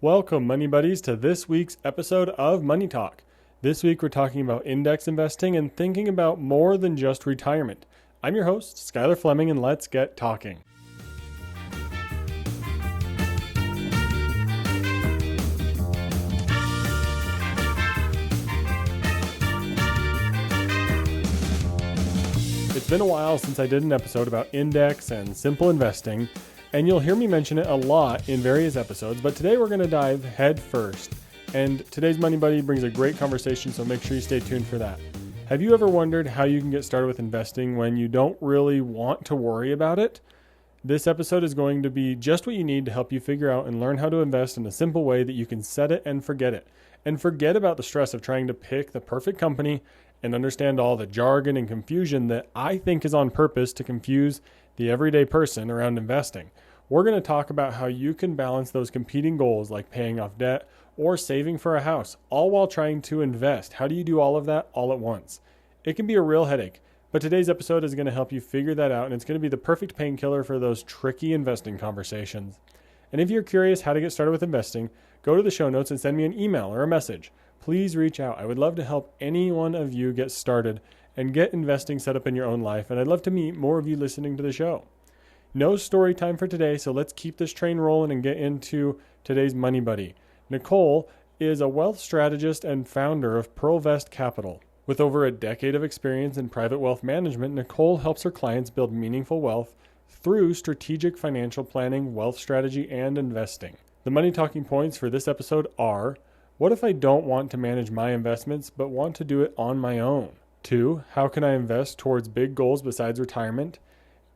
Welcome, Money Buddies, to this week's episode of Money Talk. This week, we're talking about index investing and thinking about more than just retirement. I'm your host, Skylar Fleming, and let's get talking. It's been a while since I did an episode about index and simple investing, and you'll hear me mention it a lot in various episodes, but today we're going to dive head first. And today's Money Buddy brings a great conversation, so make sure you stay tuned for that. Have you ever wondered how you can get started with investing when you don't really want to worry about it? This episode is going to be just what you need to help you figure out and learn how to invest in a simple way that you can set it and forget it. And forget about the stress of trying to pick the perfect company and understand all the jargon and confusion that I think is on purpose to confuse the everyday person around investing. We're going to talk about how you can balance those competing goals like paying off debt or saving for a house, all while trying to invest. How do you do all of that all at once? It can be a real headache, but today's episode is going to help you figure that out, and it's going to be the perfect painkiller for those tricky investing conversations. And if you're curious how to get started with investing, go to the show notes and send me an email or a message. Please reach out. I would love to help any one of you get started and get investing set up in your own life, and I'd love to meet more of you listening to the show. No story time for today, so let's keep this train rolling and get into today's Money Buddy. Nicole is a wealth strategist and founder of Pearlvest Capital. With over a decade of experience in private wealth management, Nicole helps her clients build meaningful wealth through strategic financial planning, wealth strategy, and investing. The money talking points for this episode are: what if I don't want to manage my investments but want to do it on my own? 2, how can I invest towards big goals besides retirement?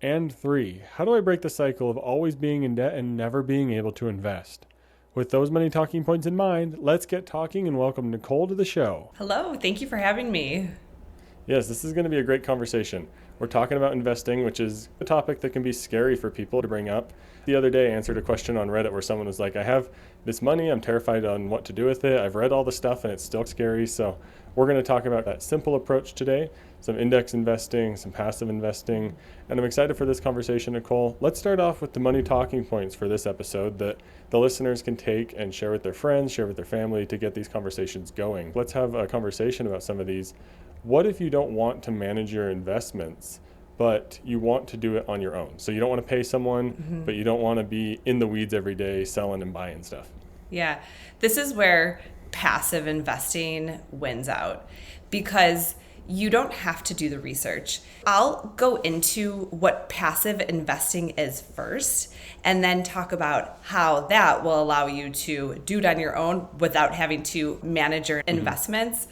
And 3, how do I break the cycle of always being in debt and never being able to invest? With those money talking points in mind, let's get talking and welcome Nicole to the show. Hello, thank you for having me. Yes, this is going to be a great conversation. We're talking about investing, which is a topic that can be scary for people to bring up. The other day I answered a question on Reddit where someone was like, I have this money, I'm terrified on what to do with it. I've read all the stuff and it's still scary. So we're going to talk about that simple approach today, some index investing, some passive investing, and I'm excited for this conversation, Nicole. Let's start off with the money talking points for this episode that the listeners can take and share with their friends, share with their family to get these conversations going. Let's have a conversation about some of these. What if you don't want to manage your investments, but you want to do it on your own? So you don't want to pay someone, but you don't want to be in the weeds every day selling and buying stuff. Yeah, this is where passive investing wins out because you don't have to do the research. I'll go into what passive investing is first and then talk about how that will allow you to do it on your own without having to manage your investments.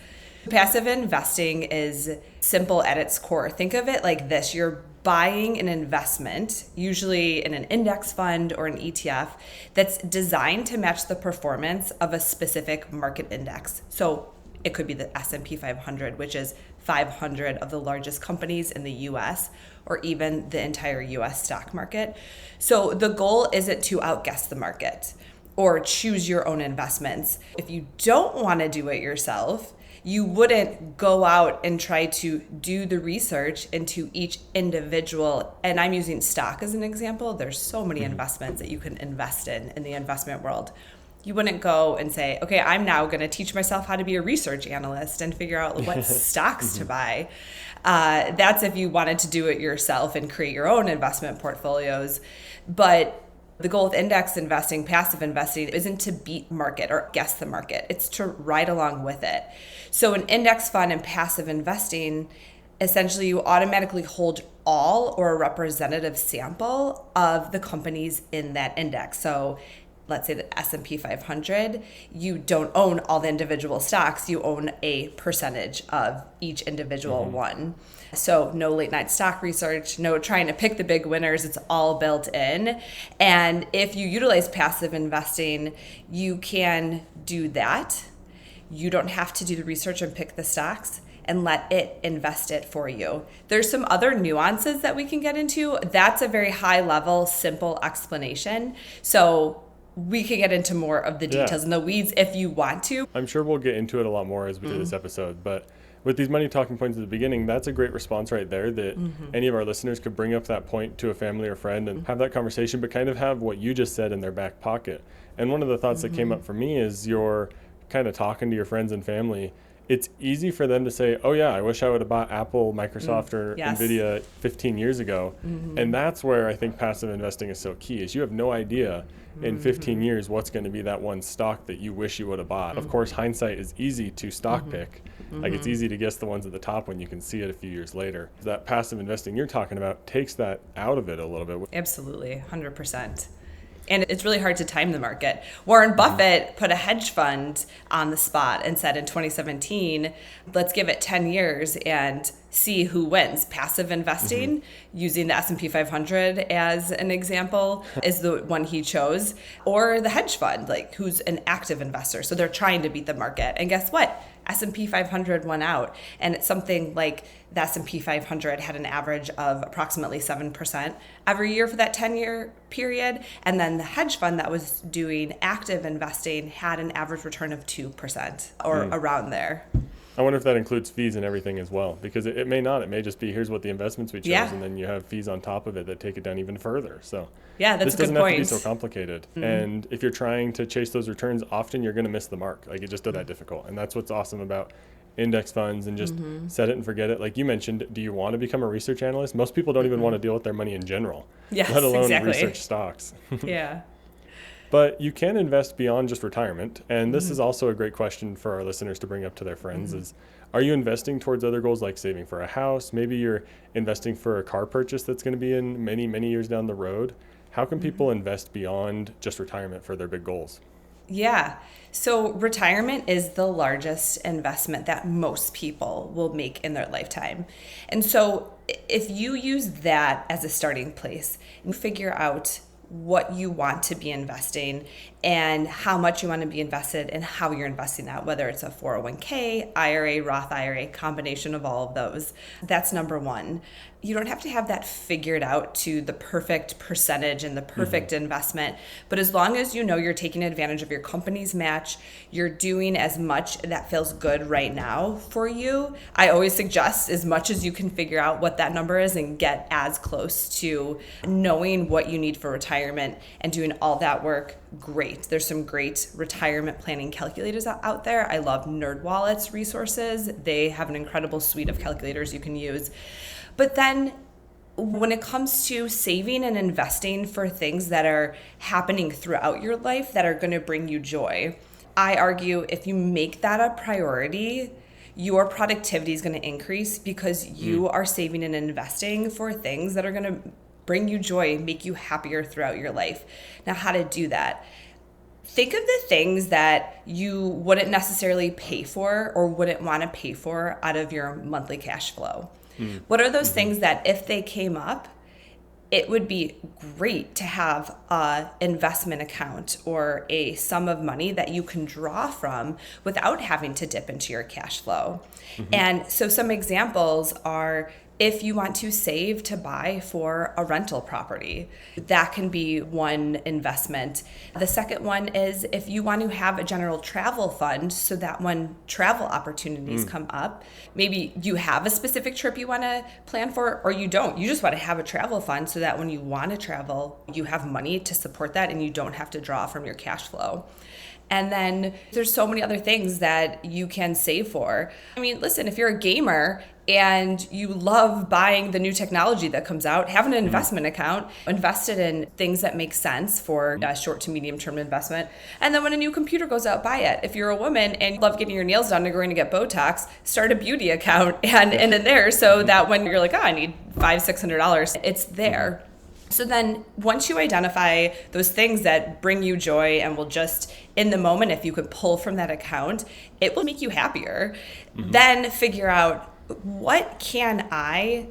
Passive investing is simple at its core. Think of it like this. You're buying an investment, usually in an index fund or an ETF, that's designed to match the performance of a specific market index. So it could be the S&P 500, which is 500 of the largest companies in the US, or even the entire US stock market. So the goal isn't to outguess the market or choose your own investments. If you don't want to do it yourself, you wouldn't go out and try to do the research into each individual. And I'm using stock as an example. There's so many investments that you can invest in the investment world. You wouldn't go and say, okay, I'm now going to teach myself how to be a research analyst and figure out what stocks to buy. That's if you wanted to do it yourself and create your own investment portfolios. But the goal with index investing, passive investing, isn't to beat market or guess the market. It's to ride along with it. So an index fund and passive investing, essentially you automatically hold all or a representative sample of the companies in that index. So let's say the S&P 500, you don't own all the individual stocks, you own a percentage of each individual one. So no late night stock research, no trying to pick the big winners, it's all built in. And if you utilize passive investing, you can do that. You don't have to do the research and pick the stocks and let it invest it for you. There's some other nuances that we can get into. That's a very high level, simple explanation. So we can get into more of the details in the weeds if you want to. I'm sure we'll get into it a lot more as we do this episode, but with these money talking points at the beginning, that's a great response right there, that any of our listeners could bring up that point to a family or friend and have that conversation, but kind of have what you just said in their back pocket. And one of the thoughts that came up for me is you're kind of talking to your friends and family. It's easy for them to say, oh yeah, I wish I would have bought Apple, Microsoft, or NVIDIA 15 years ago. And that's where I think passive investing is so key, is you have no idea in 15 years what's going to be that one stock that you wish you would have bought. Of course, hindsight is easy to stock pick. Like, it's easy to guess the ones at the top when you can see it a few years later. That passive investing you're talking about takes that out of it a little bit. Absolutely, 100%. And it's really hard to time the market. Warren Buffett put a hedge fund on the spot and said in 2017, let's give it 10 years and see who wins. Passive investing, using the S&P 500 as an example, is the one he chose. Or the hedge fund, like, who's an active investor. So they're trying to beat the market. And guess what? S&P 500 won out. And it's something like the S&P 500 had an average of approximately 7% every year for that 10-year period. And then the hedge fund that was doing active investing had an average return of 2% or around there. I wonder if that includes fees and everything as well, because it may not. It may just be, here's what the investments we chose, and then you have fees on top of it that take it down even further. So yeah, that's this a good doesn't point. have to be so complicated. And if you're trying to chase those returns, often you're going to miss the mark. Like, it just does that difficult. And that's what's awesome about index funds and just set it and forget it. Like you mentioned, do you want to become a research analyst? Most people don't even want to deal with their money in general, let alone research stocks. Yeah. But you can invest beyond just retirement. And this is also a great question for our listeners to bring up to their friends is, are you investing towards other goals like saving for a house? Maybe you're investing for a car purchase that's going to be in many, many years down the road. How can people invest beyond just retirement for their big goals? Yeah. So retirement is the largest investment that most people will make in their lifetime. And so if you use that as a starting place and figure out what you want to be investing and how much you want to be invested and how you're investing that, whether it's a 401k, IRA, Roth IRA, combination of all of those. That's number one. You don't have to have that figured out to the perfect percentage and the perfect investment, but as long as you know you're taking advantage of your company's match, you're doing as much that feels good right now for you. I always suggest as much as you can figure out what that number is and get as close to knowing what you need for retirement and doing all that work. Great. There's some great retirement planning calculators out there. I love NerdWallet's resources. They have an incredible suite of calculators you can use. But then when it comes to saving and investing for things that are happening throughout your life that are going to bring you joy, I argue if you make that a priority, your productivity is going to increase because you are saving and investing for things that are going to bring you joy, make you happier throughout your life. Now, how to do that? Think of the things that you wouldn't necessarily pay for or wouldn't want to pay for out of your monthly cash flow. What are those things that if they came up, it would be great to have an investment account or a sum of money that you can draw from without having to dip into your cash flow? And so some examples are, if you want to save to buy for a rental property, that can be one investment. The second one is if you want to have a general travel fund so that when travel opportunities come up, maybe you have a specific trip you want to plan for or you don't. You just want to have a travel fund so that when you want to travel, you have money to support that and you don't have to draw from your cash flow. And then there's so many other things that you can save for. I mean, listen, if you're a gamer and you love buying the new technology that comes out, have an investment account, invested in things that make sense for a short to medium term investment. And then when a new computer goes out, buy it. If you're a woman and you love getting your nails done and going to get Botox, start a beauty account and in there so that when you're like, oh, I need $500-$600, it's there. So then once you identify those things that bring you joy and will just, in the moment, if you could pull from that account, it will make you happier. Then figure out, what can I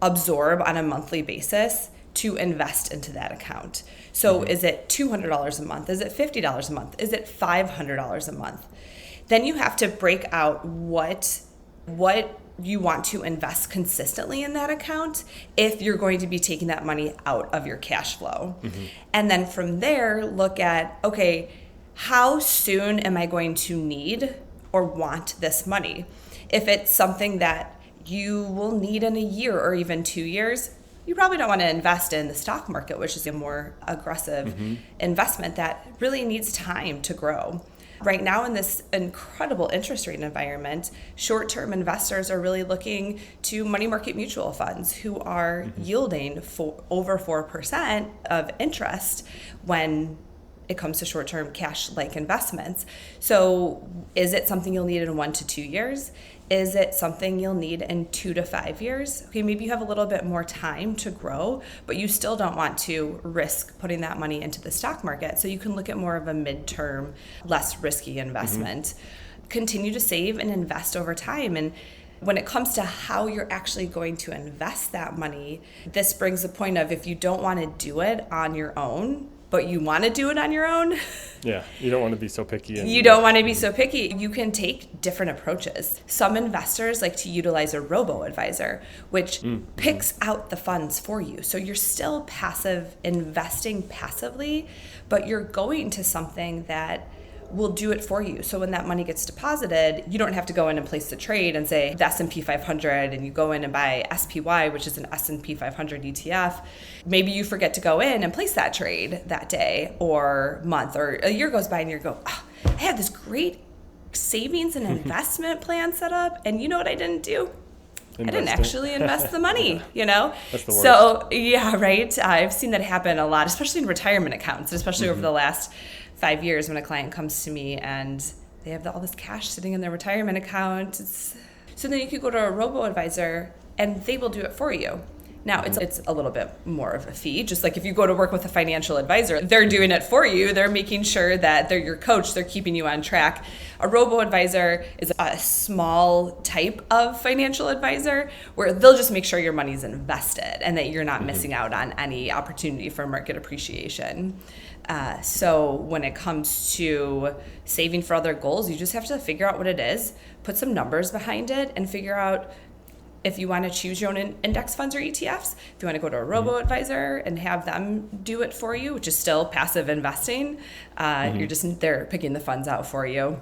absorb on a monthly basis to invest into that account? So is it $200 a month? Is it $50 a month? Is it $500 a month? Then you have to break out what you want to invest consistently in that account if you're going to be taking that money out of your cash flow. And then from there, look at, okay, how soon am I going to need or want this money? If it's something that you will need in a year or even 2 years, you probably don't want to invest in the stock market, which is a more aggressive investment that really needs time to grow. Right now, in this incredible interest rate environment, short-term investors are really looking to money market mutual funds who are yielding over 4% of interest when it comes to short-term cash-like investments. So is it something you'll need in 1 to 2 years? Is it something you'll need in 2 to 5 years? Okay, maybe you have a little bit more time to grow, but you still don't want to risk putting that money into the stock market. So you can look at more of a midterm, less risky investment. Continue to save and invest over time. And when it comes to how you're actually going to invest that money, this brings the point of if you don't want to do it on your own, but you want to do it on your own. Yeah, you don't want to be so picky. You don't want to be so picky. You can take different approaches. Some investors like to utilize a robo-advisor, which picks out the funds for you. So you're still investing passively, but you're going to something that will do it for you. So when that money gets deposited, you don't have to go in and place the trade and say the S&P 500 and you go in and buy SPY, which is an S&P 500 ETF. Maybe you forget to go in and place that trade that day or month, or a year goes by and you go, oh, I had this great savings and investment plan set up, and you know what I didn't do? I didn't actually invest the money, you know? That's the worst. So, yeah, right. I've seen that happen a lot, especially in retirement accounts, especially over the last 5 years when a client comes to me and they have all this cash sitting in their retirement account. So then you could go to a robo-advisor and they will do it for you. Now, it's a little bit more of a fee. Just like if you go to work with a financial advisor, they're doing it for you. They're making sure that they're your coach. They're keeping you on track. A robo-advisor is a small type of financial advisor where they'll just make sure your money's invested and that you're not missing out on any opportunity for market appreciation. So when it comes to saving for other goals, you just have to figure out what it is, put some numbers behind it, and figure out if you want to choose your own index funds or ETFs, if you want to go to a robo-advisor and have them do it for you, which is still passive investing, they're picking the funds out for you.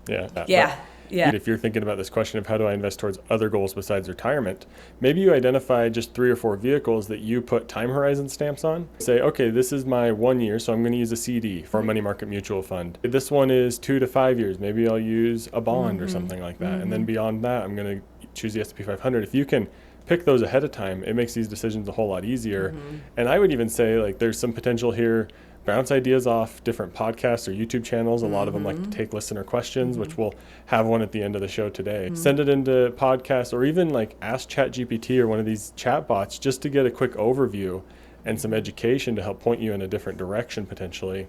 Yeah. If you're thinking about this question of how do I invest towards other goals besides retirement, maybe you identify just 3 or 4 vehicles that you put time horizon stamps on. Say, okay, this is my 1 year, so I'm going to use a CD for a money market mutual fund. This one is 2 to 5 years. Maybe I'll use a bond or something like that. And then beyond that, I'm going to choose the S&P 500. If you can pick those ahead of time, it makes these decisions a whole lot easier. And I would even say like there's some potential here. Bounce ideas off different podcasts or YouTube channels. A lot of them like to take listener questions, which we'll have one at the end of the show today. Send it into podcasts or even like ask ChatGPT or one of these chat bots just to get a quick overview and some education to help point you in a different direction potentially.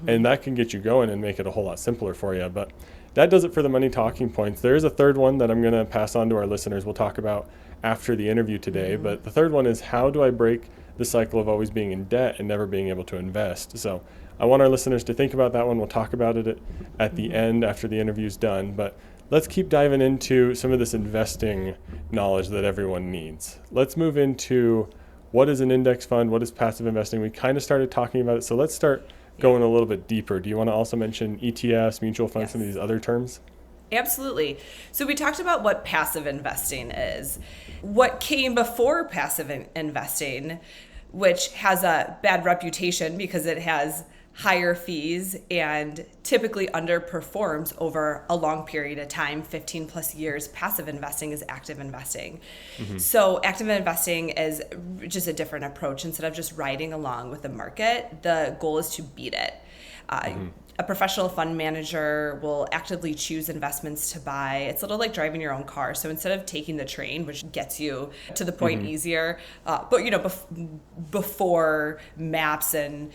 And that can get you going and make it a whole lot simpler for you. But that does it for the money talking points. There is a third one that I'm going to pass on to our listeners. We'll talk about after the interview today. But the third one is how do I break the cycle of always being in debt and never being able to invest? So I want our listeners to think about that one. We'll talk about it at the end after the interview's done. But let's keep diving into some of this investing knowledge that everyone needs. Let's move into what is an index fund? What is passive investing? We kind of started talking about it. So let's start going a little bit deeper. Do you want to also mention ETFs, mutual funds, some of these other terms? Absolutely. So we talked about what passive investing is. What came before passive investing, which has a bad reputation because it has higher fees and typically underperforms over a long period of time, 15 plus years. Passive investing is active investing. So active investing is just a different approach. Instead of just riding along with the market, the goal is to beat it. A professional fund manager will actively choose investments to buy. It's a little like driving your own car. So instead of taking the train, which gets you to the point easier, but before maps and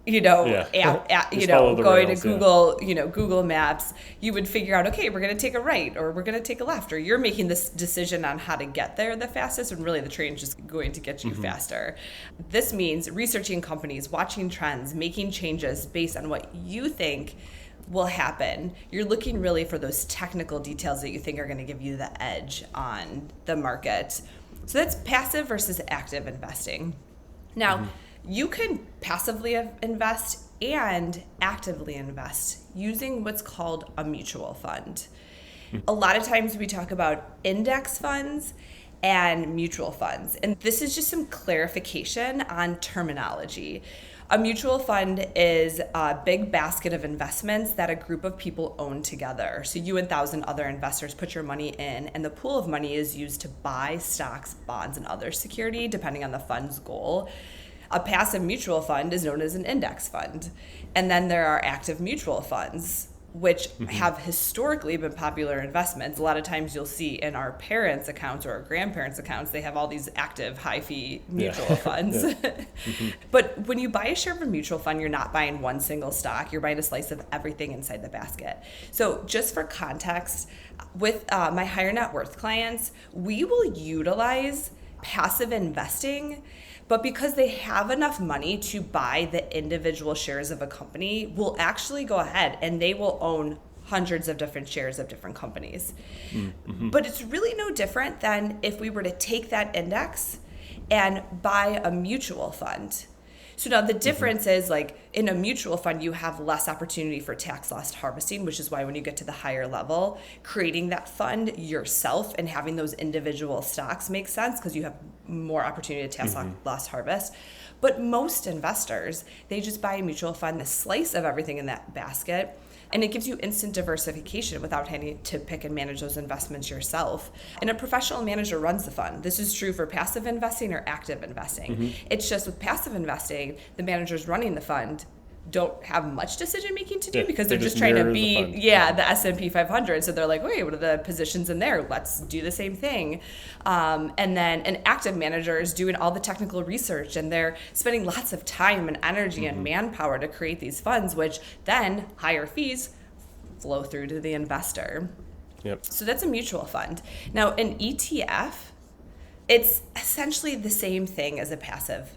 going to Google, Google Maps, you would figure out, okay, we're going to take a right or we're going to take a left, or you're making this decision on how to get there the fastest, and really the train's just going to get you faster. This means researching companies, watching trends, making changes based on what you think will happen. You're looking really for those technical details that you think are going to give you the edge on the market. So that's passive versus active investing. Now, you can passively invest and actively invest using what's called a mutual fund. A lot of times we talk about index funds and mutual funds. And this is just some clarification on terminology. A mutual fund is a big basket of investments that a group of people own together. So you and 1,000 other investors put your money in, and the pool of money is used to buy stocks, bonds, and other security, depending on the fund's goal. A passive mutual fund is known as an index fund. And then there are active mutual funds, which have historically been popular investments. A lot of times you'll see in our parents' accounts or our grandparents' accounts, they have all these active high-fee mutual funds. But when you buy a share of a mutual fund, you're not buying one single stock. You're buying a slice of everything inside the basket. So just for context, with my higher net worth clients, we will utilize passive investing, but because they have enough money to buy the individual shares of a company, will actually go ahead and they will own hundreds of different shares of different companies. But it's really no different than if we were to take that index and buy a mutual fund. So now the difference is, like, in a mutual fund, you have less opportunity for tax loss harvesting, which is why when you get to the higher level, creating that fund yourself and having those individual stocks makes sense because you have more opportunity to tax loss harvest. But most investors, they just buy a mutual fund, the slice of everything in that basket, and it gives you instant diversification without having to pick and manage those investments yourself. And a professional manager runs the fund. This is true for passive investing or active investing. It's just with passive investing, the managers running the fund don't have much decision making to do because they're just trying to beat the S&P 500. So they're like, wait, what are the positions in there? Let's do the same thing. And then an active manager is doing all the technical research, and they're spending lots of time and energy and manpower to create these funds, which then higher fees flow through to the investor. So that's a mutual fund. Now, an ETF, it's essentially the same thing as a passive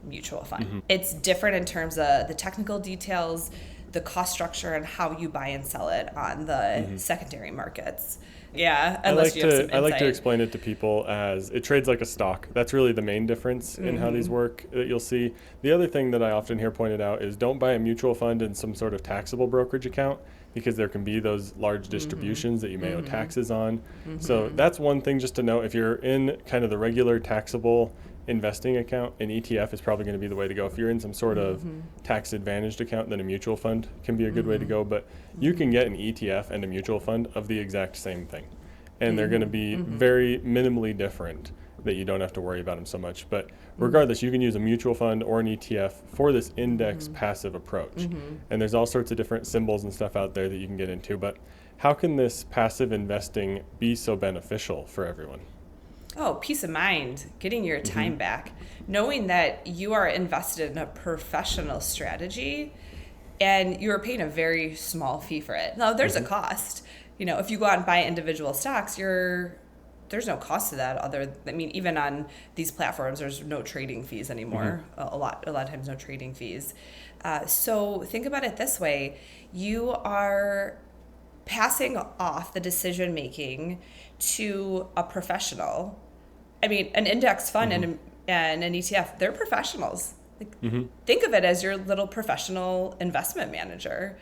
mutual fund. It's different in terms of the technical details, the cost structure, and how you buy and sell it on the secondary markets. I like to explain it to people as it trades like a stock. That's really the main difference in how these work that you'll see. The other thing that I often hear pointed out is don't buy a mutual fund in some sort of taxable brokerage account, because there can be those large distributions that you may owe taxes on. So that's one thing just to note. If you're in kind of the regular taxable investing account, an ETF is probably going to be the way to go. If you're in some sort of tax advantaged account, then a mutual fund can be a good way to go. But you can get an ETF and a mutual fund of the exact same thing, and they're going to be very minimally different, that you don't have to worry about them so much. But regardless, you can use a mutual fund or an ETF for this index passive approach. And there's all sorts of different symbols and stuff out there that you can get into. But how can this passive investing be so beneficial for everyone? Oh, peace of mind, getting your time back, knowing that you are invested in a professional strategy and you're paying a very small fee for it. Now, there's a cost. You know, if you go out and buy individual stocks, there's no cost to that even on these platforms, there's no trading fees anymore. A lot of times no trading fees. So think about it this way. You are passing off the decision making to a professional. I mean, an index fund and an ETF, they're professionals. Think of it as your little professional investment manager.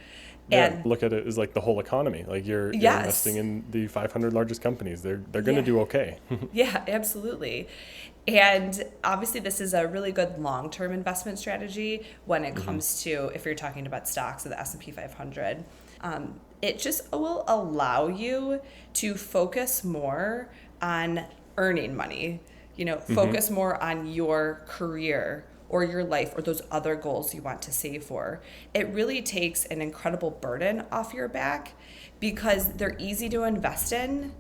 And look at it as like the whole economy. Like you're investing in the 500 largest companies. They're going to do okay. Yeah, absolutely. And obviously this is a really good long-term investment strategy when it comes to, if you're talking about stocks of the S&P 500. It just will allow you to focus more on earning money, focus more on your career or your life or those other goals you want to save for. It really takes an incredible burden off your back because they're easy to invest in.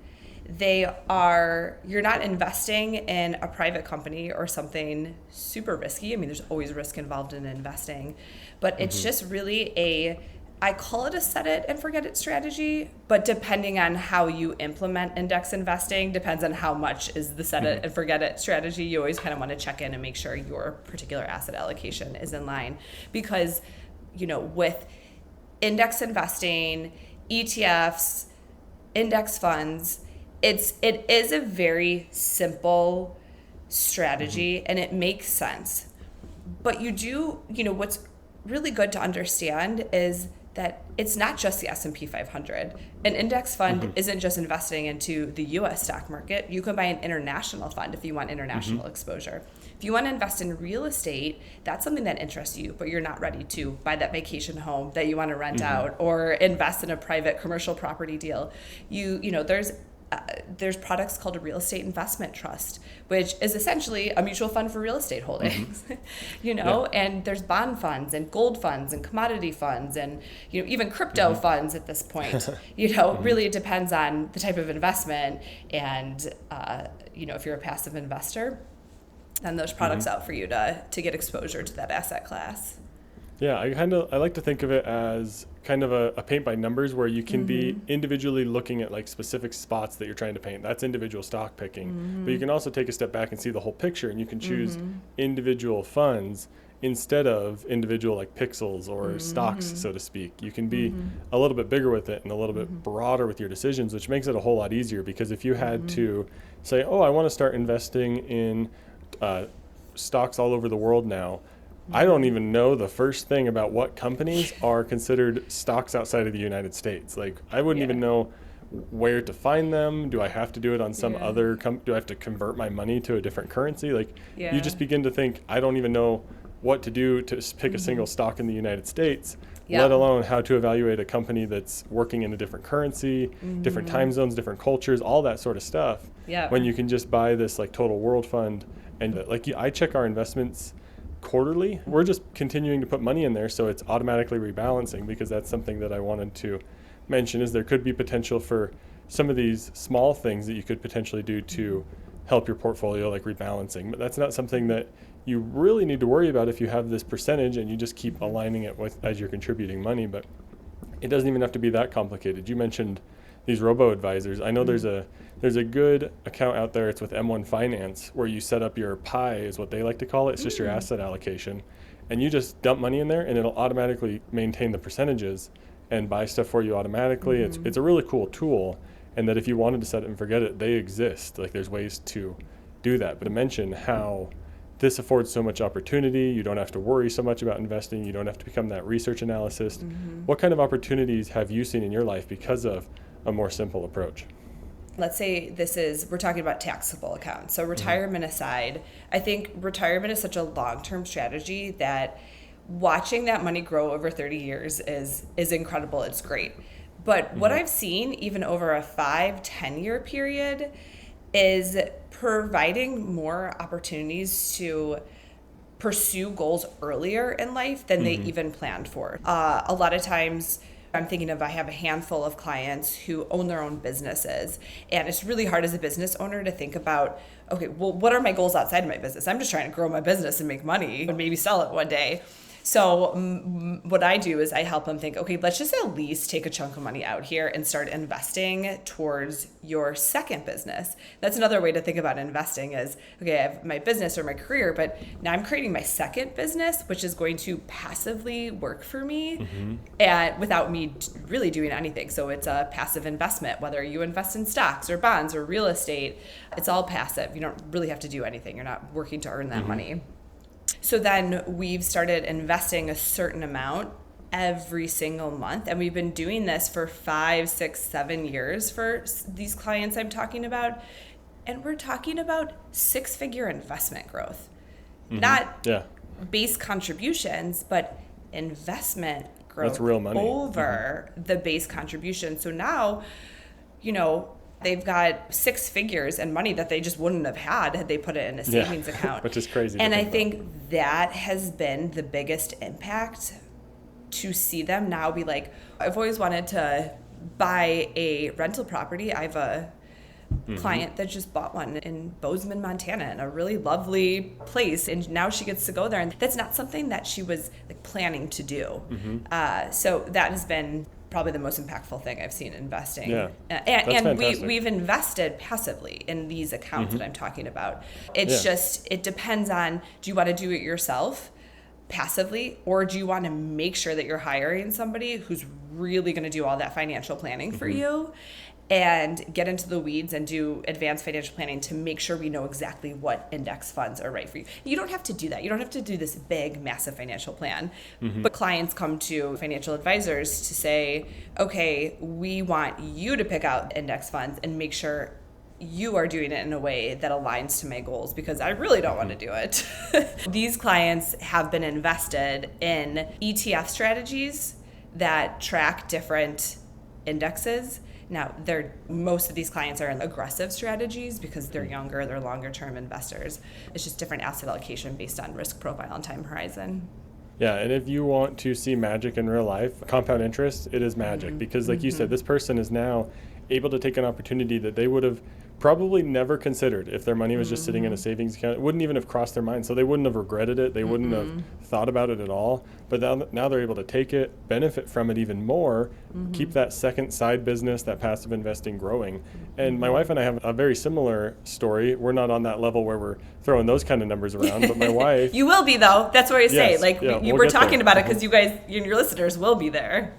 You're not investing in a private company or something super risky. I mean, there's always risk involved in investing, but it's just really I call it a set it and forget it strategy, but depending on how you implement index investing, depends on how much is the set it and forget it strategy. You always kind of want to check in and make sure your particular asset allocation is in line. Because, with index investing, ETFs, index funds, it is a very simple strategy and it makes sense. But what's really good to understand is that it's not just the S&P 500. An index fund isn't just investing into the US stock market. You can buy an international fund if you want international exposure. If you want to invest in real estate, that's something that interests you, but you're not ready to buy that vacation home that you want to rent out or invest in a private commercial property deal. There's products called a real estate investment trust, which is essentially a mutual fund for real estate holdings, and there's bond funds and gold funds and commodity funds and, even crypto funds at this point. Really it depends on the type of investment. And, if you're a passive investor, then there's products out for you to get exposure to that asset class. Yeah, I like to think of it as kind of a paint by numbers, where you can be individually looking at like specific spots that you're trying to paint. That's individual stock picking. But you can also take a step back and see the whole picture, and you can choose individual funds instead of individual like pixels or stocks, so to speak. You can be a little bit bigger with it and a little bit broader with your decisions, which makes it a whole lot easier. Because if you had to say, I want to start investing in stocks all over the world now, I don't even know the first thing about what companies are considered stocks outside of the United States. Like, I wouldn't even know where to find them. Do I have to do it on some other do I have to convert my money to a different currency? Like, you just begin to think, I don't even know what to do to pick a single stock in the United States, let alone how to evaluate a company that's working in a different currency, different time zones, different cultures, all that sort of stuff. When you can just buy this like total world fund. And I check our investments quarterly. We're just continuing to put money in there, so it's automatically rebalancing, because that's something that I wanted to mention, is there could be potential for some of these small things that you could potentially do to help your portfolio, like rebalancing. But that's not something that you really need to worry about if you have this percentage and you just keep aligning it with as you're contributing money. But it doesn't even have to be that complicated. You mentioned these robo-advisors. I know there's a good account out there. It's with M1 Finance, where you set up your pie, is what they like to call it. It's just your asset allocation. And you just dump money in there, and it'll automatically maintain the percentages and buy stuff for you automatically. It's a really cool tool. And that if you wanted to set it and forget it, they exist. Like, there's ways to do that. But to mention how this affords so much opportunity, you don't have to worry so much about investing. You don't have to become that research analyst. What kind of opportunities have you seen in your life because of a more simple approach? Let's say we're talking about taxable accounts. So retirement aside, I think retirement is such a long-term strategy that watching that money grow over 30 years is incredible. It's great. But what I've seen even over a 5-10 year period is providing more opportunities to pursue goals earlier in life than they even planned for. A lot of times, I'm thinking I have a handful of clients who own their own businesses, and it's really hard as a business owner to think about, okay, well, what are my goals outside of my business? I'm just trying to grow my business and make money and maybe sell it one day. So what I do is I help them think, okay, let's just at least take a chunk of money out here and start investing towards your second business. That's another way to think about investing is, okay, I have my business or my career, but now I'm creating my second business, which is going to passively work for me and without me really doing anything. So it's a passive investment, whether you invest in stocks or bonds or real estate, it's all passive. You don't really have to do anything. You're not working to earn that money. So then we've started investing a certain amount every single month. And we've been doing this for 5, 6, 7 years for these clients I'm talking about. And we're talking about 6-figure investment growth. Not base contributions, but investment growth. That's real money. Over the base contribution. So now, they've got 6 figures and money that they just wouldn't have had they put it in a savings account. Which is crazy. And I think that has been the biggest impact, to see them now be like, I've always wanted to buy a rental property. I have a client that just bought one in Bozeman, Montana, in a really lovely place. And now she gets to go there. And that's not something that she was planning to do. So that has been probably the most impactful thing I've seen investing. And we've invested passively in these accounts that I'm talking about. It's just, it depends on, do you want to do it yourself passively, or do you want to make sure that you're hiring somebody who's really going to do all that financial planning for you and get into the weeds and do advanced financial planning to make sure we know exactly what index funds are right for you? You don't have to do that. You don't have to do this big, massive financial plan. But clients come to financial advisors to say, okay, we want you to pick out index funds and make sure you are doing it in a way that aligns to my goals, because I really don't want to do it. These clients have been invested in ETF strategies that track different indexes. Now, most of these clients are in aggressive strategies because they're younger, they're longer term investors. It's just different asset allocation based on risk profile and time horizon. Yeah, and if you want to see magic in real life, compound interest, it is magic because like you said, this person is now able to take an opportunity that they would have probably never considered if their money was just sitting in a savings account. It wouldn't even have crossed their mind. So they wouldn't have regretted it. They wouldn't have thought about it at all. But now they're able to take it, benefit from it even more, keep that second side business, that passive investing growing. And my wife and I have a very similar story. We're not on that level where we're throwing those kind of numbers around, but my wife... You will be, though. That's what I say. We're talking about it because you guys, your listeners will be there.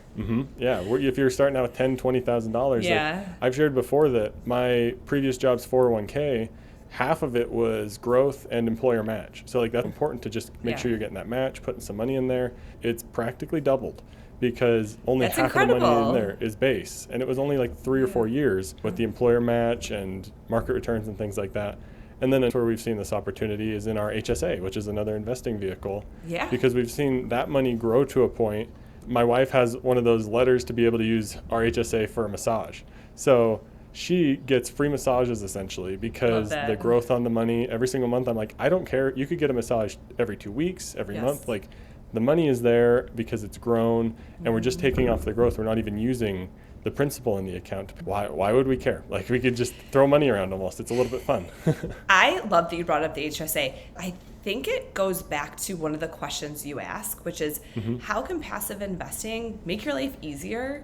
Yeah, if you're starting out with $10,000, $20,000, like I've shared before that my previous job's 401k, half of it was growth and employer match. So like that's important to just make sure you're getting that match, putting some money in there. It's practically doubled because only half of the money in there is base. And it was only like 3 or 4 years with the employer match and market returns and things like that. And then that's where we've seen this opportunity is in our HSA, which is another investing vehicle. Yeah. Because we've seen that money grow to a point. My wife has one of those letters to be able to use our HSA for a massage. So she gets free massages essentially because the growth on the money every single month, I'm like, I don't care. You could get a massage every 2 weeks, every month. Like the money is there because it's grown and we're just taking off the growth. We're not even using the principal in the account. Why would we care? Like we could just throw money around almost. It's a little bit fun. I love that you brought up the HSA. I think it goes back to one of the questions you ask, which is how can passive investing make your life easier?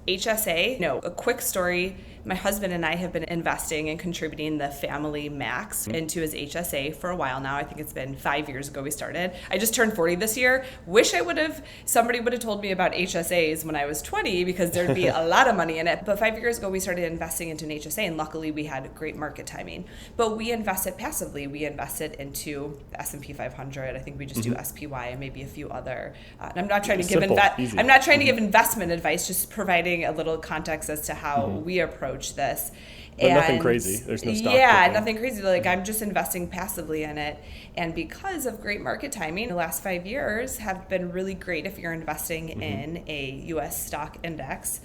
HSA, a quick story. My husband and I have been investing and contributing the family max into his HSA for a while now. I think it's been 5 years ago we started. I just turned 40 this year. Wish somebody would have told me about HSAs when I was 20 because there'd be a lot of money in it. But 5 years ago we started investing into an HSA and luckily we had great market timing. But we invested passively. We invested into the S&P 500. I think we just do SPY and maybe a few other. And I'm not trying to give investment advice, just providing a little context as to how we approach this. But nothing crazy. There's no stock. Yeah, nothing crazy. Like I'm just investing passively in it. And because of great market timing, the last 5 years have been really great if you're investing in a US stock index.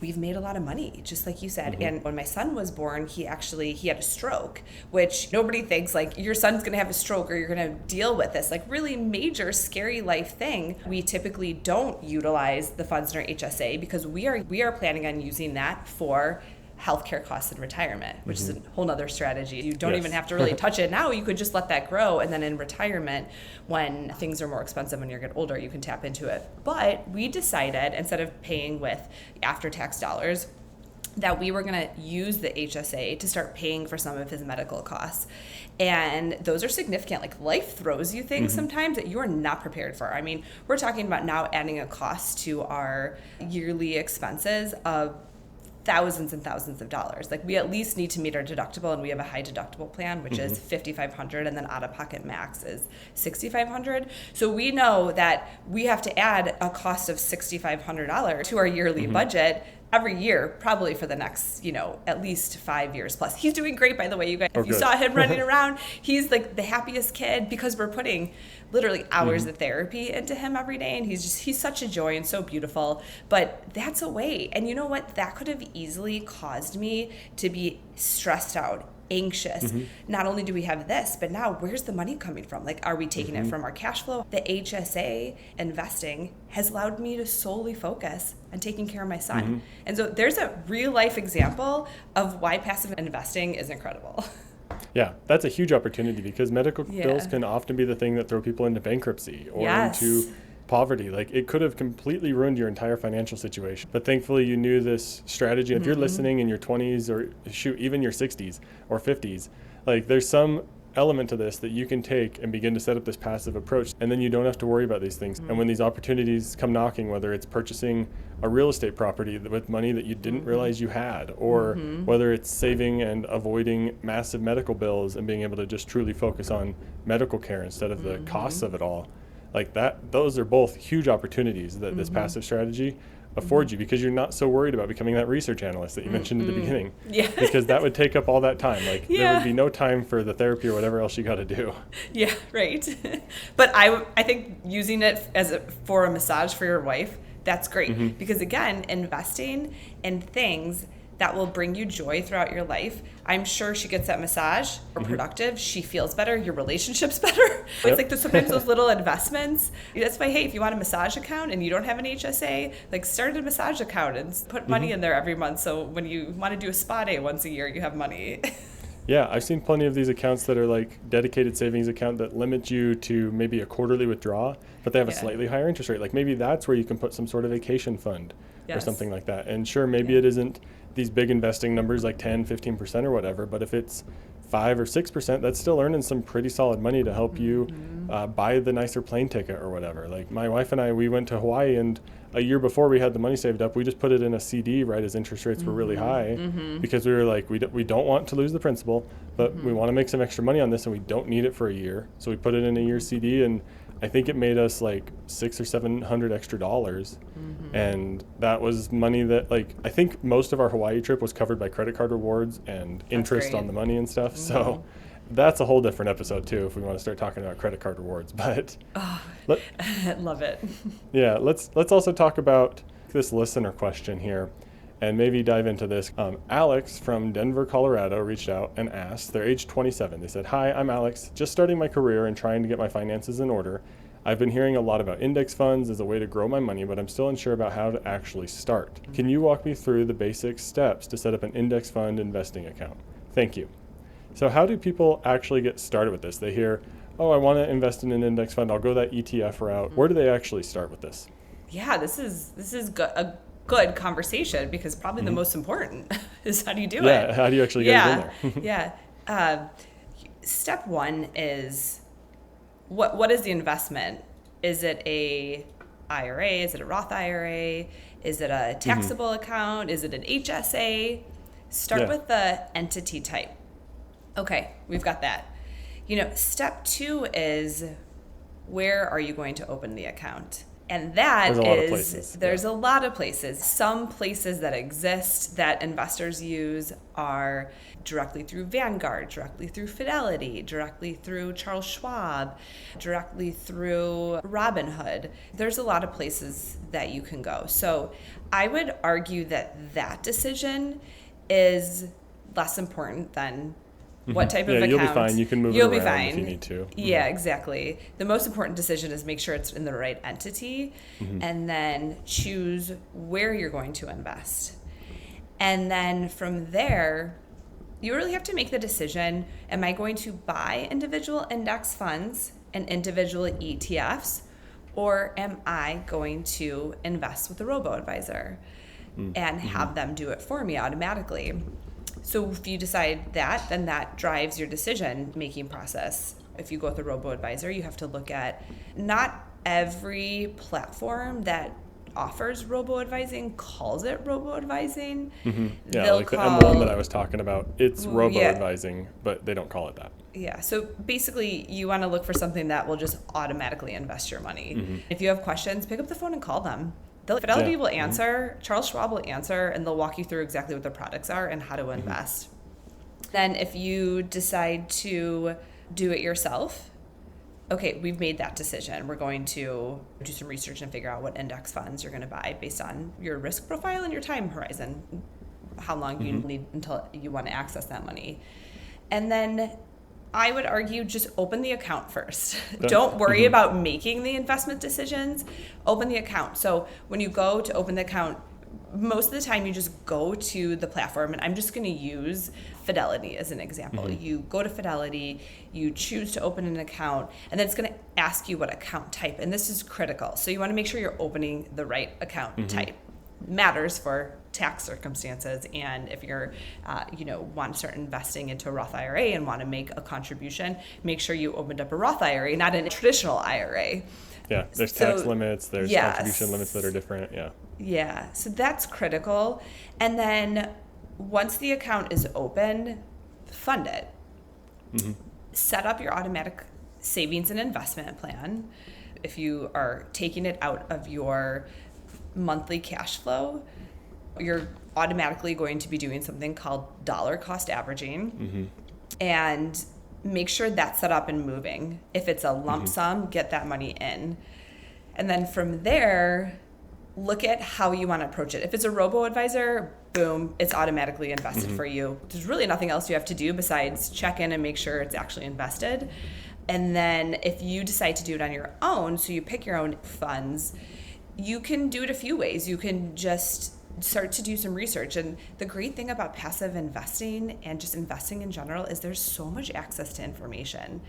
We've made a lot of money, just like you said. And when my son was born, he had a stroke, which nobody thinks like your son's going to have a stroke or you're going to deal with this like really major, scary life thing. We typically don't utilize the funds in our HSA because we are planning on using that for healthcare costs in retirement, which is a whole nother strategy. You don't even have to really touch it now. You could just let that grow. And then in retirement, when things are more expensive when you get older, you can tap into it. But we decided instead of paying with after-tax dollars, that we were going to use the HSA to start paying for some of his medical costs. And those are significant. Like life throws you things sometimes that you are not prepared for. I mean, we're talking about now adding a cost to our yearly expenses of thousands and thousands of dollars. Like we at least need to meet our deductible, and we have a high deductible plan, which is $5,500, and then out-of-pocket max is $6,500. So we know that we have to add a cost of $6,500 to our yearly budget every year, probably for the next, at least 5 years plus. He's doing great, by the way, you guys. If you saw him running around, he's like the happiest kid because we're putting literally hours of therapy into him every day. And he's such a joy and so beautiful, but that's a way. And you know what? That could have easily caused me to be stressed out, anxious. Not only do we have this, but now where's the money coming from? Like, are we taking it from our cash flow? The HSA investing has allowed me to solely focus on taking care of my son. And so there's a real life example of why passive investing is incredible. Yeah, that's a huge opportunity because medical bills can often be the thing that throw people into bankruptcy or into poverty. Like it could have completely ruined your entire financial situation. But thankfully you knew this strategy. And if you're listening in your 20s or even your 60s or 50s, like there's some element to this that you can take and begin to set up this passive approach, and then you don't have to worry about these things. And when these opportunities come knocking, whether it's purchasing a real estate property with money that you didn't realize you had, or whether it's saving and avoiding massive medical bills and being able to just truly focus on medical care instead of the costs of it all, like that, those are both huge opportunities that this passive strategy affords you, because you're not so worried about becoming that research analyst that you mentioned at the beginning. Yeah. Because that would take up all that time. Like there would be no time for the therapy or whatever else you got to do. Yeah, right. But I think using it for a massage for your wife, that's great. Because again, investing in things that will bring you joy throughout your life. I'm sure she gets that massage, more productive, she feels better, your relationship's better. It's like sometimes those little investments. That's why, hey, if you want a massage account and you don't have an HSA, like start a massage account and put money in there every month. So when you want to do a spa day once a year, you have money. Yeah, I've seen plenty of these accounts that are like dedicated savings account that limit you to maybe a quarterly withdrawal, but they have a slightly higher interest rate. Like maybe that's where you can put some sort of vacation fund or something like that. And sure, maybe it isn't these big investing numbers like 10, 15% or whatever, but if it's 5 or 6%, that's still earning some pretty solid money to help you buy the nicer plane ticket or whatever. Like my wife and I, we went to Hawaii, and a year before we had the money saved up, we just put it in a CD right as interest rates were really high, because we were like, we don't want to lose the principal, but we want to make some extra money on this and we don't need it for a year. So we put it in a year CD, and I think it made us like $600 or $700 extra dollars. And that was money that, like, I think most of our Hawaii trip was covered by credit card rewards and interest on the money and stuff. So that's a whole different episode too, if we want to start talking about credit card rewards. But love it. Yeah, let's also talk about this listener question here and maybe dive into this. Alex from Denver, Colorado reached out and asked, they're age 27. They said, "Hi, I'm Alex, just starting my career and trying to get my finances in order. I've been hearing a lot about index funds as a way to grow my money, but I'm still unsure about how to actually start. Can you walk me through the basic steps to set up an index fund investing account? Thank you." So how do people actually get started with this? They hear, oh, I want to invest in an index fund, I'll go that ETF route. Where do they actually start with this? Yeah, this is a good conversation, because probably the most important is how do you do it? Yeah, how do you actually get it in there? Step one is, what is the investment? Is it a IRA? Is it a Roth IRA? Is it a taxable account? Is it an HSA? Start with the entity type. Okay, we've got that. Step two is, where are you going to open the account? And that there's a lot of places. Some places that exist that investors use are directly through Vanguard, directly through Fidelity, directly through Charles Schwab, directly through Robinhood. There's a lot of places that you can go. So I would argue that decision is less important than what type of account. You'll be fine. You can move it around if you need to. Yeah, exactly. The most important decision is make sure it's in the right entity, and then choose where you're going to invest. And then from there, you really have to make the decision, am I going to buy individual index funds and individual ETFs, or am I going to invest with a robo-advisor and have them do it for me automatically? So if you decide that, then that drives your decision-making process. If you go with a robo-advisor, you have to look at, not every platform that offers robo-advising calls it robo-advising. Yeah, like the M1 that I was talking about, it's robo-advising, but they don't call it that. Yeah, so basically you want to look for something that will just automatically invest your money. If you have questions, pick up the phone and call them. Fidelity will answer, Charles Schwab will answer, and they'll walk you through exactly what the products are and how to invest. Then if you decide to do it yourself, okay, we've made that decision. We're going to do some research and figure out what index funds you're going to buy based on your risk profile and your time horizon, how long you need until you want to access that money. And then I would argue just open the account first. Don't worry about making the investment decisions. Open the account. So when you go to open the account, most of the time you just go to the platform, and I'm just going to use Fidelity as an example. You go to Fidelity, you choose to open an account, and then it's going to ask you what account type, and this is critical. So you want to make sure you're opening the right account type. Matters for tax circumstances. And if you're, want to start investing into a Roth IRA and want to make a contribution, make sure you opened up a Roth IRA, not a traditional IRA. Yeah, there's tax limits, there's yes. contribution limits that are different. Yeah. Yeah, so that's critical. And then once the account is open, fund it. Mm-hmm. Set up your automatic savings and investment plan. If you are taking it out of your monthly cash flow, you're automatically going to be doing something called dollar cost averaging. Mm-hmm. And make sure that's set up and moving. If it's a lump sum, get that money in. And then from there, look at how you want to approach it. If it's a robo-advisor, boom, it's automatically invested for you. There's really nothing else you have to do besides check in and make sure it's actually invested. And then if you decide to do it on your own, so you pick your own funds, you can do it a few ways. You can just start to do some research. And the great thing about passive investing and just investing in general is there's so much access to information.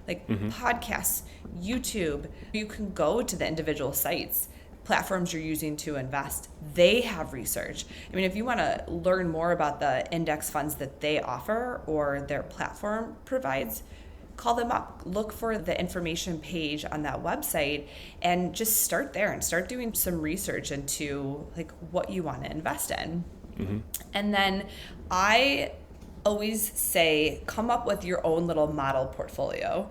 Like podcasts, YouTube, you can go to the individual sites, platforms you're using to invest. They have research. I mean, if you want to learn more about the index funds that they offer or their platform provides, call them up, look for the information page on that website, and just start there and start doing some research into like what you want to invest in. And then I always say, come up with your own little model portfolio.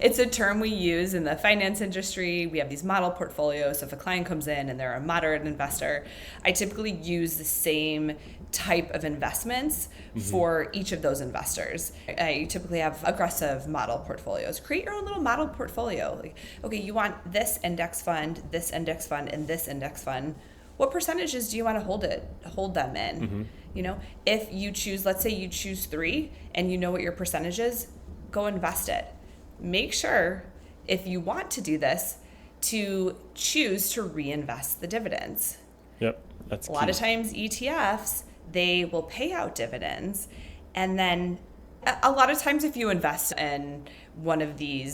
It's a term we use in the finance industry. We have these model portfolios. So if a client comes in and they're a moderate investor, I typically use the same type of investments for each of those investors. I typically have aggressive model portfolios. Create your own little model portfolio. Like, okay, you want this index fund, and this index fund. What percentages do you want to hold them in? You know, if you choose, let's say you choose 3 and you know what your percentage is, go invest it. Make sure, if you want to do this, to choose to reinvest the dividends. Yep, that's a lot of times ETFs, they will pay out dividends. And then a lot of times if you invest in one of the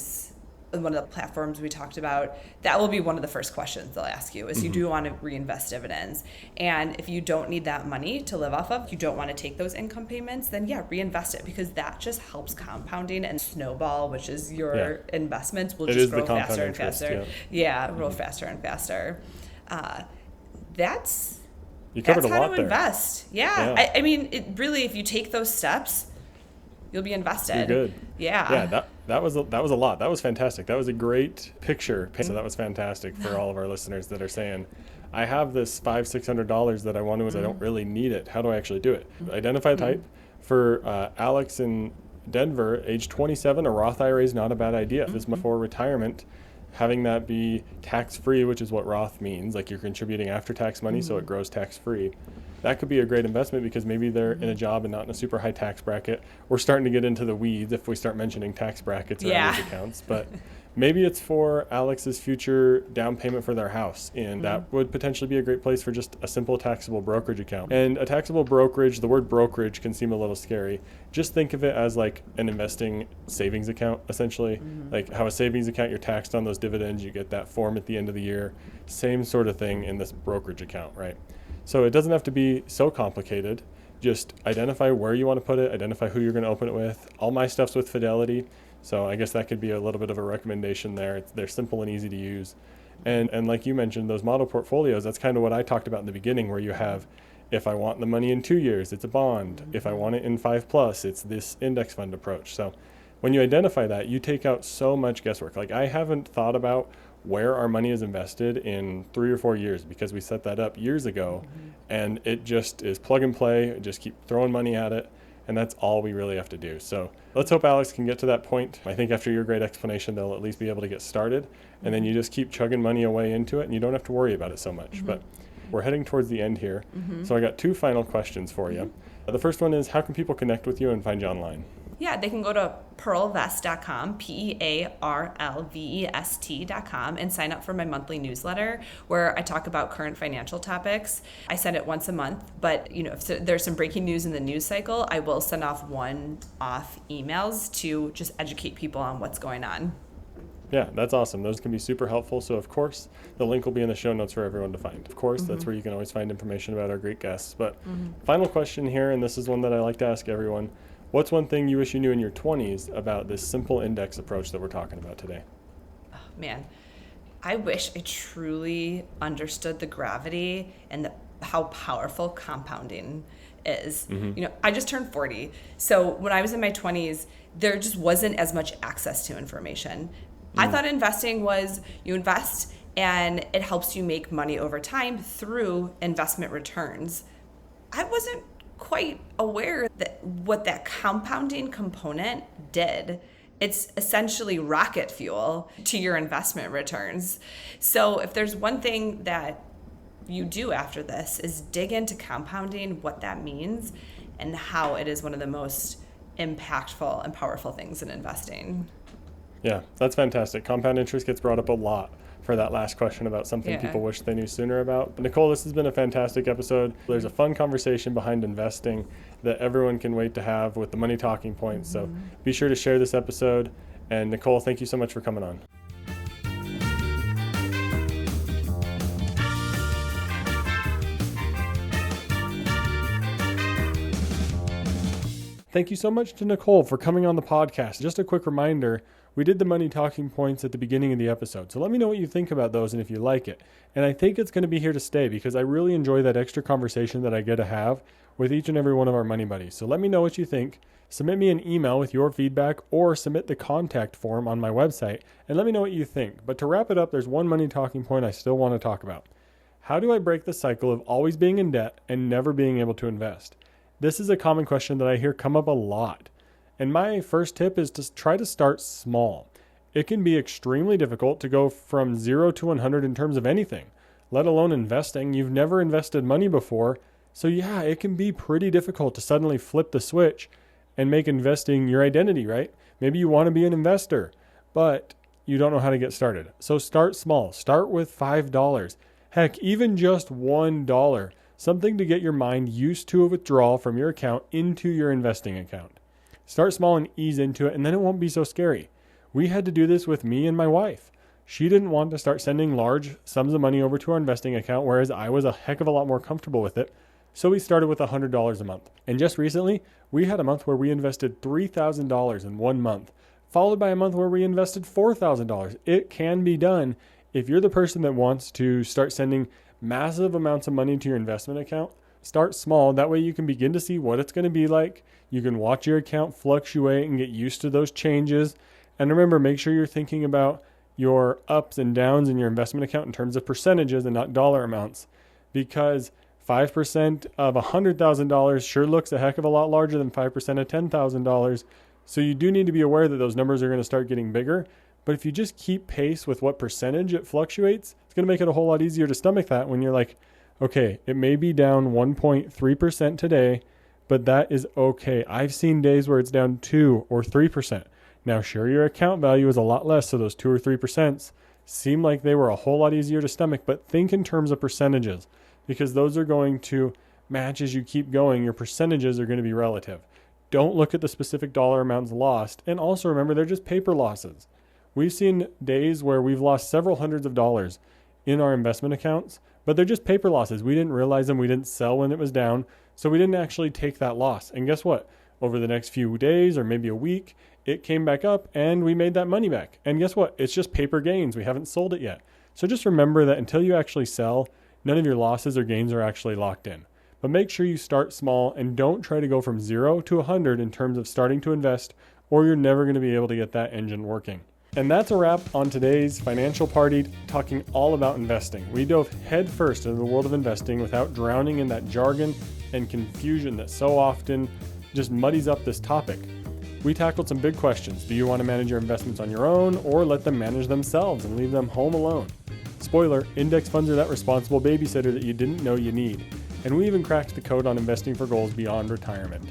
platforms we talked about, that will be one of the first questions they'll ask you is you do want to reinvest dividends. And if you don't need that money to live off of, you don't want to take those income payments, then reinvest it, because that just helps compounding and snowball, which is your investments will just grow faster and faster. Grow faster and faster. You covered a lot there. That's how to invest. Yeah. I mean, it really, if you take those steps, you'll be invested. You're good. Yeah. Yeah, that was a lot. That was fantastic. That was a great picture. So that was fantastic for all of our listeners that are saying, I have this $500-600 that I want to, I don't really need it. How do I actually do it? Identify the type. For Alex in Denver, age 27, a Roth IRA is not a bad idea. If it's before retirement, having that be tax-free, which is what Roth means, like you're contributing after-tax money, so it grows tax-free. That could be a great investment because maybe they're in a job and not in a super high tax bracket. We're starting to get into the weeds if we start mentioning tax brackets or these accounts. But maybe it's for Alex's future down payment for their house. And that would potentially be a great place for just a simple taxable brokerage account. And a taxable brokerage, the word brokerage can seem a little scary. Just think of it as like an investing savings account, essentially. Like how a savings account, you're taxed on those dividends. You get that form at the end of the year. Same sort of thing in this brokerage account, right? So it doesn't have to be so complicated. Just identify where you want to put it, identify who you're going to open it with. All my stuff's with Fidelity, so I guess that could be a little bit of a recommendation there. They're simple and easy to use. And like you mentioned, those model portfolios, that's kind of what I talked about in the beginning, where you have, if I want the money in 2 years, it's a bond. If I want it in 5+, it's this index fund approach. So when you identify that, you take out so much guesswork. Like I haven't thought about where our money is invested in 3 or 4 years because we set that up years ago, and it just is plug and play. Just keep throwing money at it, and that's all we really have to do. So let's hope Alex can get to that point. I think after your great explanation, they'll at least be able to get started, and then you just keep chugging money away into it, and you don't have to worry about it so much. But we're heading towards the end here, so I got 2 final questions for you. The first one is, how can people connect with you and find you online? Yeah, they can go to pearlvest.com, pearlvest.com, and sign up for my monthly newsletter where I talk about current financial topics. I send it once a month, but if there's some breaking news in the news cycle, I will send off one-off emails to just educate people on what's going on. Yeah, that's awesome. Those can be super helpful. So, of course, the link will be in the show notes for everyone to find. Of course, that's where you can always find information about our great guests. But final question here, and this is one that I like to ask everyone. What's one thing you wish you knew in your 20s about this simple index approach that we're talking about today? Oh, man, I wish I truly understood the gravity and how powerful compounding is. I just turned 40. So when I was in my 20s, there just wasn't as much access to information. I thought investing was you invest and it helps you make money over time through investment returns. I wasn't quite aware that what that compounding component did. It's essentially rocket fuel to your investment returns. So if there's one thing that you do after this is dig into compounding, what that means, and how it is one of the most impactful and powerful things in investing. Yeah, that's fantastic. Compound interest gets brought up a lot for that last question about something people wish they knew sooner about. But Nicole, this has been a fantastic episode. There's a fun conversation behind investing that everyone can wait to have with the money talking points. So be sure to share this episode. And Nicole, thank you so much for coming on. Thank you so much to Nicole for coming on the podcast. Just a quick reminder, we did the money talking points at the beginning of the episode. So let me know what you think about those and if you like it. And I think it's going to be here to stay because I really enjoy that extra conversation that I get to have with each and every one of our money buddies. So let me know what you think. Submit me an email with your feedback or submit the contact form on my website and let me know what you think. But to wrap it up, there's one money talking point I still want to talk about. How do I break the cycle of always being in debt and never being able to invest? This is a common question that I hear come up a lot. And my first tip is to try to start small. It can be extremely difficult to go from 0 to 100 in terms of anything, let alone investing. You've never invested money before. So yeah, it can be pretty difficult to suddenly flip the switch and make investing your identity, right? Maybe you want to be an investor, but you don't know how to get started. So start small. Start with $5. Heck, even just $1. Something to get your mind used to a withdrawal from your account into your investing account. Start small and ease into it, and then it won't be so scary. We had to do this with me and my wife. She didn't want to start sending large sums of money over to our investing account, whereas I was a heck of a lot more comfortable with it. So we started with $100 a month. And just recently, we had a month where we invested $3,000 in 1 month, followed by a month where we invested $4,000. It can be done if you're the person that wants to start sending massive amounts of money to your investment account. Start small. That way you can begin to see what it's going to be like. You can watch your account fluctuate and get used to those changes. And remember, make sure you're thinking about your ups and downs in your investment account in terms of percentages and not dollar amounts, because 5% of $100,000 sure looks a heck of a lot larger than 5% of $10,000. So you do need to be aware that those numbers are going to start getting bigger. But if you just keep pace with what percentage it fluctuates, it's going to make it a whole lot easier to stomach that when you're like, okay, it may be down 1.3% today, but that is okay. I've seen days where it's down 2 or 3%. Now, sure, your account value is a lot less, so those 2 or 3% seem like they were a whole lot easier to stomach, but think in terms of percentages, because those are going to match as you keep going. Your percentages are going to be relative. Don't look at the specific dollar amounts lost, and also remember they're just paper losses. We've seen days where we've lost several hundreds of dollars in our investment accounts, but they're just paper losses. We didn't realize them. We didn't sell when it was down, so we didn't actually take that loss. And guess what? Over the next few days or maybe a week, it came back up and we made that money back. And guess what? It's just paper gains. We haven't sold it yet. So just remember that until you actually sell, none of your losses or gains are actually locked in. But make sure you start small and don't try to go from 0 to 100 in terms of starting to invest, or you're never going to be able to get that engine working. And that's a wrap on today's Financial Party, talking all about investing. We dove headfirst into the world of investing without drowning in that jargon and confusion that so often just muddies up this topic. We tackled some big questions. Do you want to manage your investments on your own, or let them manage themselves and leave them home alone? Spoiler, index funds are that responsible babysitter that you didn't know you need. And we even cracked the code on investing for goals beyond retirement.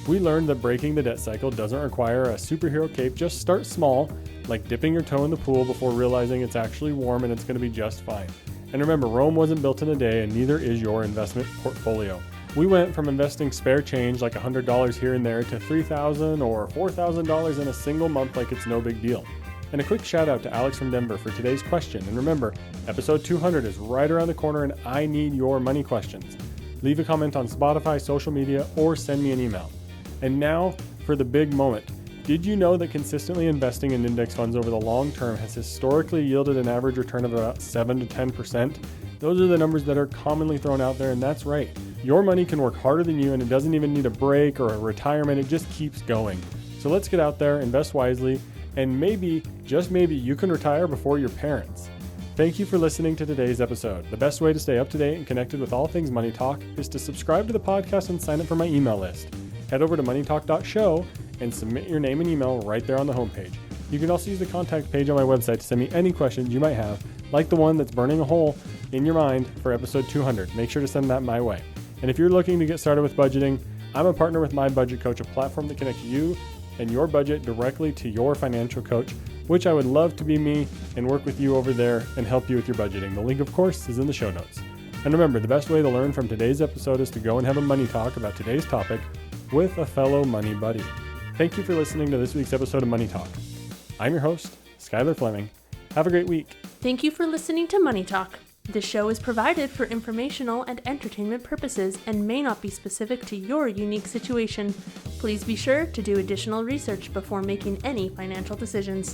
We learned that breaking the debt cycle doesn't require a superhero cape. Just start small, like dipping your toe in the pool before realizing it's actually warm and it's going to be just fine. And remember, Rome wasn't built in a day, and neither is your investment portfolio. We went from investing spare change like $100 here and there to $3,000 or $4,000 in a single month like it's no big deal. And a quick shout out to Alex from Denver for today's question. And remember, episode 200 is right around the corner and I need your money questions. Leave a comment on Spotify, social media, or send me an email. And now for the big moment. Did you know that consistently investing in index funds over the long term has historically yielded an average return of about 7 to 10%? Those are the numbers that are commonly thrown out there, and that's right. Your money can work harder than you, and it doesn't even need a break or a retirement. It just keeps going. So let's get out there, invest wisely, and maybe, just maybe, you can retire before your parents. Thank you for listening to today's episode. The best way to stay up to date and connected with all things Money Talk is to subscribe to the podcast and sign up for my email list. Head over to moneytalk.show and submit your name and email right there on the homepage. You can also use the contact page on my website to send me any questions you might have, like the one that's burning a hole in your mind for episode 200. Make sure to send that my way. And if you're looking to get started with budgeting, I'm a partner with My Budget Coach, a platform that connects you and your budget directly to your financial coach, which I would love to be me and work with you over there and help you with your budgeting. The link, of course, is in the show notes. And remember, the best way to learn from today's episode is to go and have a money talk about today's topic with a fellow money buddy. Thank you for listening to this week's episode of Money Talk. I'm your host, Skylar Fleming. Have a great week. Thank you for listening to Money Talk. This show is provided for informational and entertainment purposes and may not be specific to your unique situation. Please be sure to do additional research before making any financial decisions.